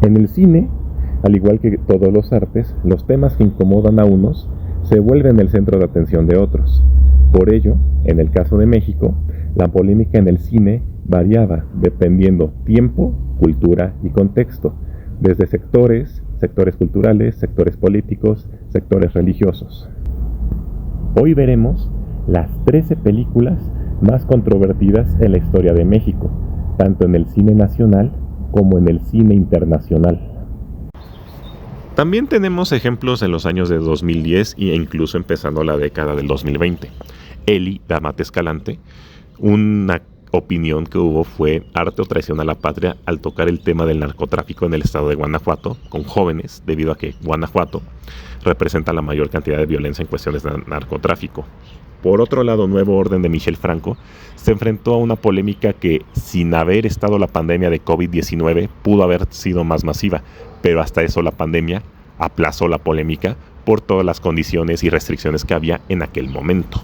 En el cine, al igual que todos los artes, los temas que incomodan a unos se vuelven el centro de atención de otros. Por ello, en el caso de México, la polémica en el cine variaba dependiendo tiempo, cultura y contexto, desde sectores culturales, sectores políticos, sectores religiosos. Hoy veremos las 13 películas más controvertidas en la historia de México, tanto en el cine nacional como en el cine internacional. También tenemos ejemplos en los años de 2010 e incluso empezando la década del 2020. Eli Damate Escalante, una opinión que hubo fue arte o traición a la patria al tocar el tema del narcotráfico en el estado de Guanajuato con jóvenes, debido a que Guanajuato representa la mayor cantidad de violencia en cuestiones de narcotráfico. Por otro lado, Nuevo Orden de Michel Franco se enfrentó a una polémica que, sin haber estado la pandemia de COVID-19, pudo haber sido más masiva, pero hasta eso la pandemia aplazó la polémica por todas las condiciones y restricciones que había en aquel momento.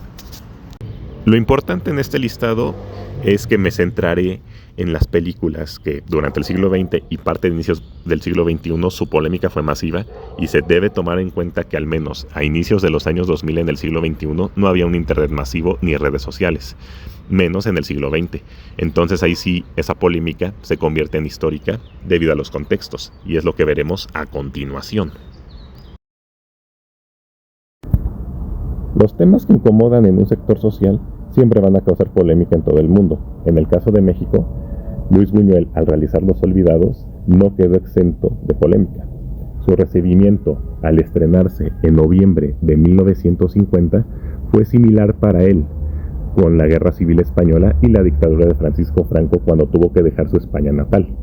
Lo importante en este listado es que me centraré en las películas que durante el siglo XX y parte de inicios del siglo XXI su polémica fue masiva, y se debe tomar en cuenta que al menos a inicios de los años 2000 en el siglo XXI no había un internet masivo ni redes sociales, menos en el siglo XX. Entonces ahí sí esa polémica se convierte en histórica debido a los contextos, y es lo que veremos a continuación. Los temas que incomodan en un sector social siempre van a causar polémica en todo el mundo. En el caso de México, Luis Buñuel, al realizar Los Olvidados, no quedó exento de polémica. Su recibimiento al estrenarse en noviembre de 1950 fue similar para él con la Guerra Civil Española y la dictadura de Francisco Franco cuando tuvo que dejar su España natal.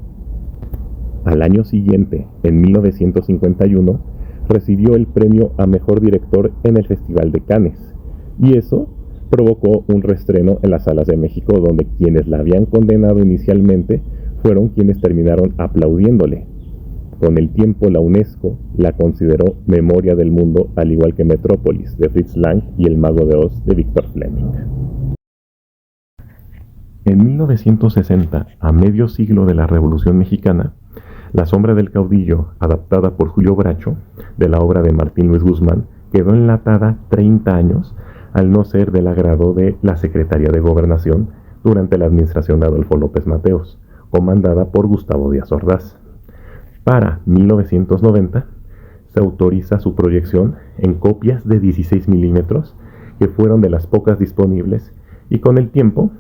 Al año siguiente, en 1951, recibió el premio a Mejor Director en el Festival de Cannes, y eso provocó un reestreno en las salas de México, donde quienes la habían condenado inicialmente fueron quienes terminaron aplaudiéndole. Con el tiempo la UNESCO la consideró Memoria del Mundo, al igual que Metrópolis de Fritz Lang y El Mago de Oz de Victor Fleming. En 1960, a medio siglo de la Revolución Mexicana, La sombra del caudillo, adaptada por Julio Bracho de la obra de Martín Luis Guzmán, quedó enlatada 30 años al no ser del agrado de la Secretaría de Gobernación durante la administración de Adolfo López Mateos, comandada por Gustavo Díaz Ordaz. Para 1990 se autoriza su proyección en copias de 16 milímetros, que fueron de las pocas disponibles, y con el tiempo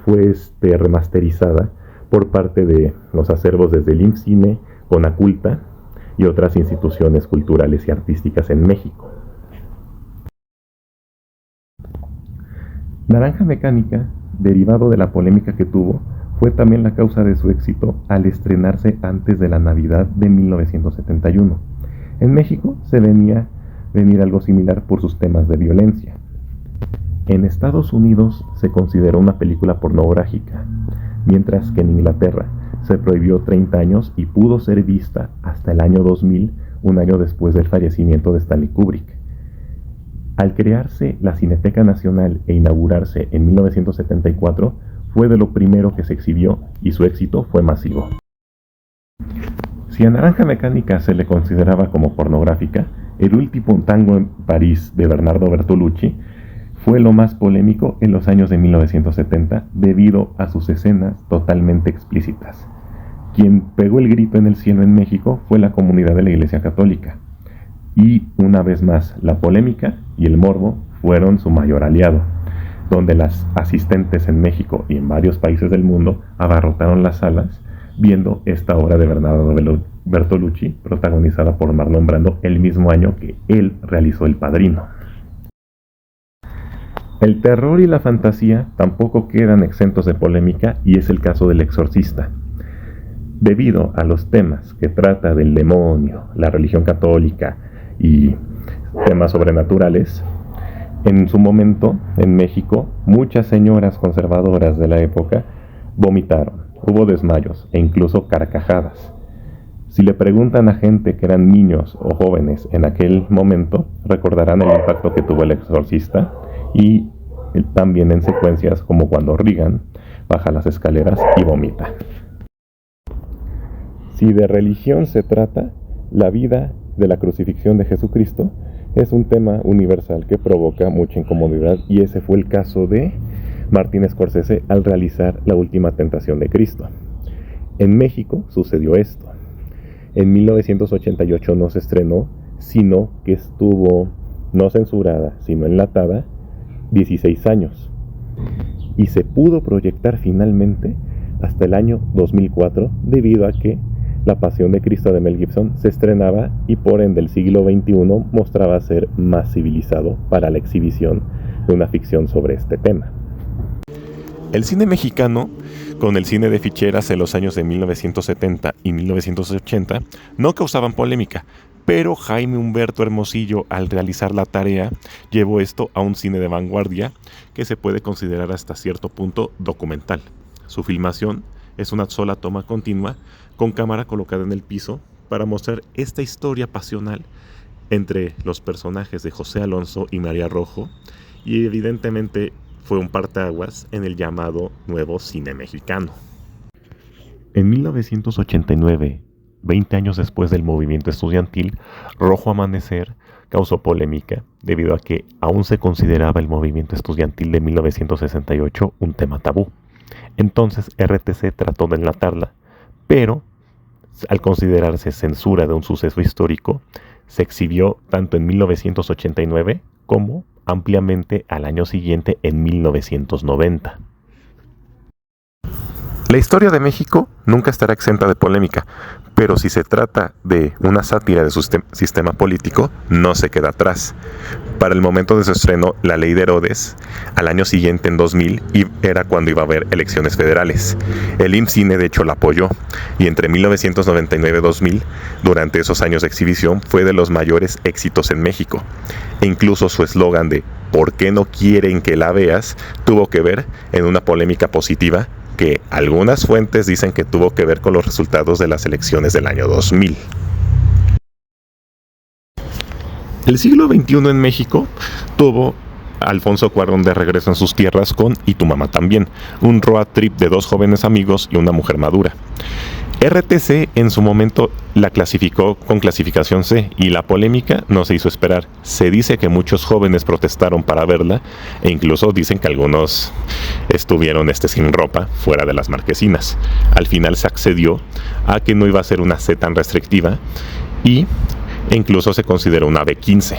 fue remasterizada por parte de los acervos desde el IMCINE, Conaculta y otras instituciones culturales y artísticas en México. Naranja Mecánica, derivado de la polémica que tuvo, fue también la causa de su éxito al estrenarse antes de la Navidad de 1971. En México se venía venir algo similar por sus temas de violencia. En Estados Unidos se consideró una película pornográfica, mientras que en Inglaterra se prohibió 30 años y pudo ser vista hasta el año 2000, un año después del fallecimiento de Stanley Kubrick. Al crearse la Cineteca Nacional e inaugurarse en 1974, fue de lo primero que se exhibió y su éxito fue masivo. Si a Naranja Mecánica se le consideraba como pornográfica, El último tango en París de Bernardo Bertolucci fue lo más polémico en los años de 1970 debido a sus escenas totalmente explícitas. Quien pegó el grito en el cielo en México fue la comunidad de la Iglesia Católica. Y una vez más, la polémica y el morbo fueron su mayor aliado, donde las asistentes en México y en varios países del mundo abarrotaron las salas viendo esta obra de Bernardo Bertolucci, protagonizada por Marlon Brando el mismo año que él realizó El Padrino. El terror y la fantasía tampoco quedan exentos de polémica, y es el caso del Exorcista. Debido a los temas que trata del demonio, la religión católica y temas sobrenaturales, en su momento, en México, muchas señoras conservadoras de la época vomitaron, hubo desmayos e incluso carcajadas. Si le preguntan a gente que eran niños o jóvenes en aquel momento, recordarán el impacto que tuvo El Exorcista, y también en secuencias como cuando Regan baja las escaleras y vomita. Si de religión se trata, la vida de la crucifixión de Jesucristo es un tema universal que provoca mucha incomodidad, y ese fue el caso de Martin Scorsese al realizar La Última Tentación de Cristo. En México sucedió esto. En 1988 no se estrenó, sino que estuvo no censurada, sino enlatada 16 años. Y se pudo proyectar finalmente hasta el año 2004, debido a que La Pasión de Cristo de Mel Gibson se estrenaba y por ende el siglo XXI mostraba ser más civilizado para la exhibición de una ficción sobre este tema. El cine mexicano, con el cine de ficheras en los años de 1970 y 1980, no causaban polémica, pero Jaime Humberto Hermosillo, al realizar la tarea, llevó esto a un cine de vanguardia que se puede considerar hasta cierto punto documental. Su filmación es una sola toma continua, con cámara colocada en el piso, para mostrar esta historia pasional entre los personajes de José Alonso y María Rojo, y evidentemente fue un parteaguas en el llamado nuevo cine mexicano. En 1989, 20 años después del movimiento estudiantil, Rojo Amanecer causó polémica debido a que aún se consideraba el movimiento estudiantil de 1968 un tema tabú. Entonces RTC trató de enlatarla, pero al considerarse censura de un suceso histórico, se exhibió tanto en 1989 como ampliamente al año siguiente, en 1990. La historia de México nunca estará exenta de polémica, pero si se trata de una sátira de su sistema político, no se queda atrás. Para el momento de su estreno, La Ley de Herodes, al año siguiente, en 2000, era cuando iba a haber elecciones federales. El IMCINE de hecho la apoyó, y entre 1999 y 2000, durante esos años de exhibición, fue de los mayores éxitos en México. E incluso su eslogan de ¿por qué no quieren que la veas?, tuvo que ver en una polémica positiva que algunas fuentes dicen que tuvo que ver con los resultados de las elecciones del año 2000. El siglo XXI en México tuvo a Alfonso Cuarón de regreso en sus tierras con Y tu mamá también, un road trip de dos jóvenes amigos y una mujer madura. RTC en su momento la clasificó con clasificación C, y la polémica no se hizo esperar. Se dice que muchos jóvenes protestaron para verla, e incluso dicen que algunos estuvieron sin ropa fuera de las marquesinas. Al final se accedió a que no iba a ser una C tan restrictiva, y incluso se consideró una B15.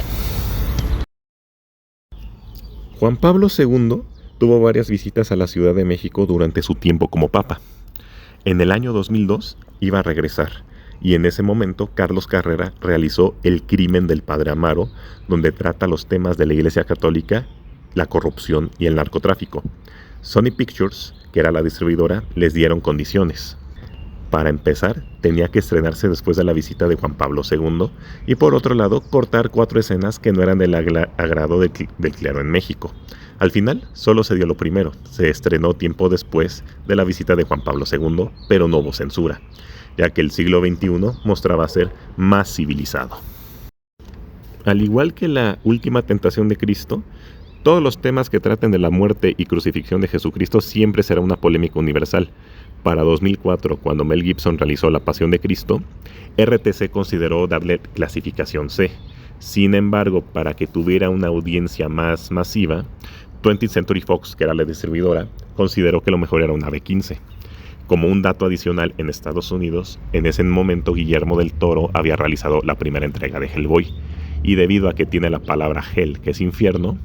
Juan Pablo II tuvo varias visitas a la Ciudad de México durante su tiempo como papa. En el año 2002 iba a regresar, y en ese momento Carlos Carrera realizó El crimen del padre Amaro, donde trata los temas de la Iglesia Católica, la corrupción y el narcotráfico. Sony Pictures, que era la distribuidora, les dieron condiciones. Para empezar, tenía que estrenarse después de la visita de Juan Pablo II, y por otro lado, cortar 4 escenas que no eran del agrado del clero en México. Al final, solo se dio lo primero. Se estrenó tiempo después de la visita de Juan Pablo II, pero no hubo censura, ya que el siglo XXI mostraba ser más civilizado. Al igual que La Última Tentación de Cristo, todos los temas que traten de la muerte y crucifixión de Jesucristo siempre será una polémica universal. Para 2004, cuando Mel Gibson realizó La Pasión de Cristo, RTC consideró darle clasificación C. Sin embargo, para que tuviera una audiencia más masiva, 20th Century Fox, que era la distribuidora, consideró que lo mejor era una B15. Como un dato adicional, en Estados Unidos, en ese momento Guillermo del Toro había realizado la primera entrega de Hellboy, y debido a que tiene la palabra Hell, que es infierno,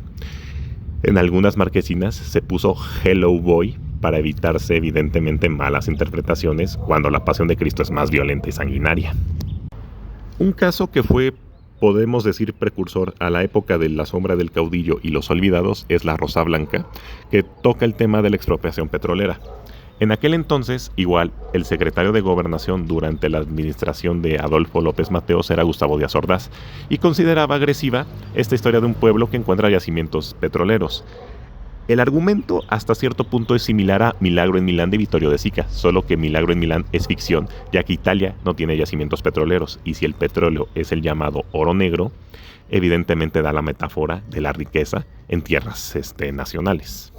en algunas marquesinas se puso Hello Boy para evitarse evidentemente malas interpretaciones cuando La Pasión de Cristo es más violenta y sanguinaria. Un caso que fue, podemos decir, precursor a la época de La Sombra del Caudillo y Los Olvidados es La Rosa Blanca, que toca el tema de la expropiación petrolera. En aquel entonces, igual, el secretario de Gobernación durante la administración de Adolfo López Mateos era Gustavo Díaz Ordaz, y consideraba agresiva esta historia de un pueblo que encuentra yacimientos petroleros. El argumento hasta cierto punto es similar a Milagro en Milán de Vittorio De Sica, solo que Milagro en Milán es ficción, ya que Italia no tiene yacimientos petroleros, y si el petróleo es el llamado oro negro, evidentemente da la metáfora de la riqueza en tierras nacionales.